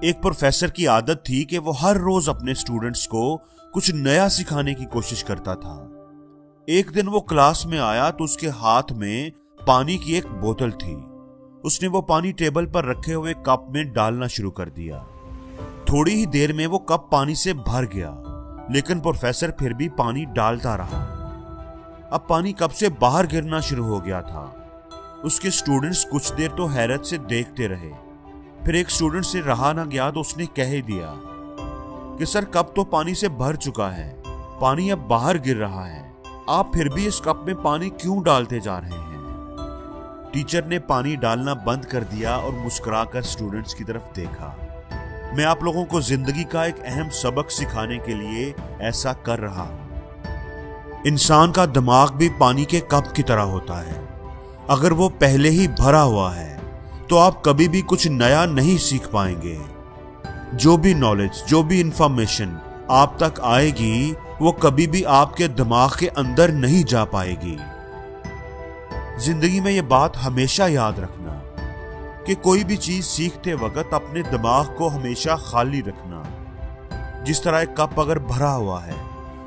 ایک پروفیسر کی عادت تھی کہ وہ ہر روز اپنے اسٹوڈنٹس کو کچھ نیا سکھانے کی کوشش کرتا تھا۔ ایک دن وہ کلاس میں آیا تو اس کے ہاتھ میں پانی کی ایک بوتل تھی۔ اس نے وہ پانی ٹیبل پر رکھے ہوئے کپ میں ڈالنا شروع کر دیا۔ تھوڑی ہی دیر میں وہ کپ پانی سے بھر گیا، لیکن پروفیسر پھر بھی پانی ڈالتا رہا۔ اب پانی کپ سے باہر گرنا شروع ہو گیا تھا۔ اس کے اسٹوڈنٹس کچھ دیر تو حیرت سے دیکھتے رہے۔ پھر ایک اسٹوڈنٹ سے رہا نہ گیا تو اس نے کہہ دیا کہ سر کپ تو پانی سے بھر چکا ہے، پانی اب باہر گر رہا ہے، آپ پھر بھی اس کپ میں پانی کیوں ڈالتے جا رہے ہیں؟ ٹیچر نے پانی ڈالنا بند کر دیا اور مسکرا کر اسٹوڈنٹس کی طرف دیکھا۔ میں آپ لوگوں کو زندگی کا ایک اہم سبق سکھانے کے لیے ایسا کر رہا ہوں۔ انسان کا دماغ بھی پانی کے کپ کی طرح ہوتا ہے۔ اگر وہ پہلے ہی بھرا ہوا ہے تو آپ کبھی بھی کچھ نیا نہیں سیکھ پائیں گے۔ جو بھی نالج، جو بھی انفارمیشن آپ تک آئے گی وہ کبھی بھی آپ کے دماغ کے اندر نہیں جا پائے گی۔ زندگی میں یہ بات ہمیشہ یاد رکھنا کہ کوئی بھی چیز سیکھتے وقت اپنے دماغ کو ہمیشہ خالی رکھنا۔ جس طرح ایک کپ اگر بھرا ہوا ہے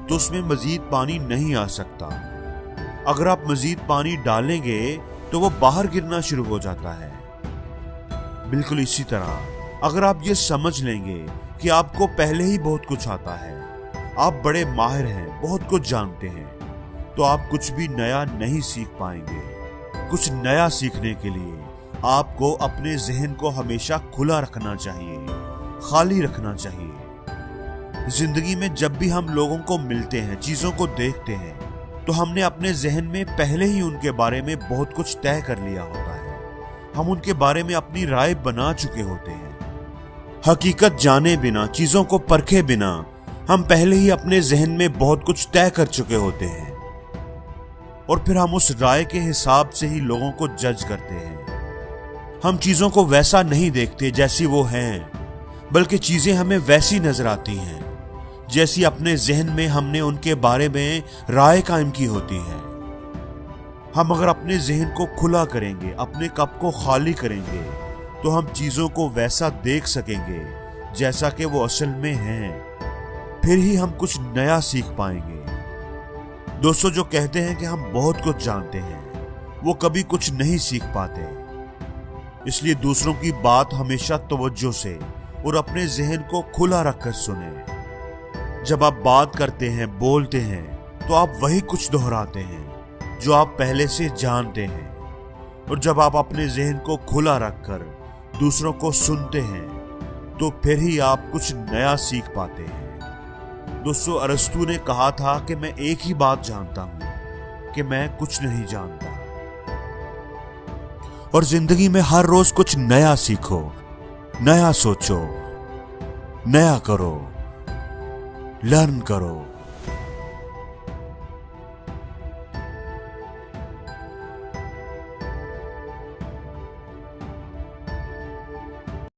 تو اس میں مزید پانی نہیں آ سکتا۔ اگر آپ مزید پانی ڈالیں گے تو وہ باہر گرنا شروع ہو جاتا ہے۔ بالکل اسی طرح اگر آپ یہ سمجھ لیں گے کہ آپ کو پہلے ہی بہت کچھ آتا ہے، آپ بڑے ماہر ہیں، بہت کچھ جانتے ہیں، تو آپ کچھ بھی نیا نہیں سیکھ پائیں گے۔ کچھ نیا سیکھنے کے لیے آپ کو اپنے ذہن کو ہمیشہ کھلا رکھنا چاہیے، خالی رکھنا چاہیے۔ زندگی میں جب بھی ہم لوگوں کو ملتے ہیں، چیزوں کو دیکھتے ہیں، تو ہم نے اپنے ذہن میں پہلے ہی ان کے بارے میں بہت کچھ طے کر لیا ہوتا ہے۔ ہم ان کے بارے میں اپنی رائے بنا چکے ہوتے ہیں۔ حقیقت جانے بنا، چیزوں کو پرکھے بنا، ہم پہلے ہی اپنے ذہن میں بہت کچھ طے کر چکے ہوتے ہیں، اور پھر ہم اس رائے کے حساب سے ہی لوگوں کو جج کرتے ہیں۔ ہم چیزوں کو ویسا نہیں دیکھتے جیسی وہ ہیں، بلکہ چیزیں ہمیں ویسی نظر آتی ہیں جیسی اپنے ذہن میں ہم نے ان کے بارے میں رائے قائم کی ہوتی ہے۔ ہم اگر اپنے ذہن کو کھلا کریں گے، اپنے کپ کو خالی کریں گے، تو ہم چیزوں کو ویسا دیکھ سکیں گے جیسا کہ وہ اصل میں ہیں۔ پھر ہی ہم کچھ نیا سیکھ پائیں گے۔ دوستو، جو کہتے ہیں کہ ہم بہت کچھ جانتے ہیں، وہ کبھی کچھ نہیں سیکھ پاتے۔ اس لیے دوسروں کی بات ہمیشہ توجہ سے اور اپنے ذہن کو کھلا رکھ کر سنیں۔ جب آپ بات کرتے ہیں، بولتے ہیں، تو آپ وہی کچھ دہراتے ہیں جو آپ پہلے سے جانتے ہیں، اور جب آپ اپنے ذہن کو کھلا رکھ کر دوسروں کو سنتے ہیں تو پھر ہی آپ کچھ نیا سیکھ پاتے ہیں۔ دوستو، ارسطو نے کہا تھا کہ میں ایک ہی بات جانتا ہوں کہ میں کچھ نہیں جانتا۔ اور زندگی میں ہر روز کچھ نیا سیکھو، نیا سوچو، نیا کرو، لرن کرو۔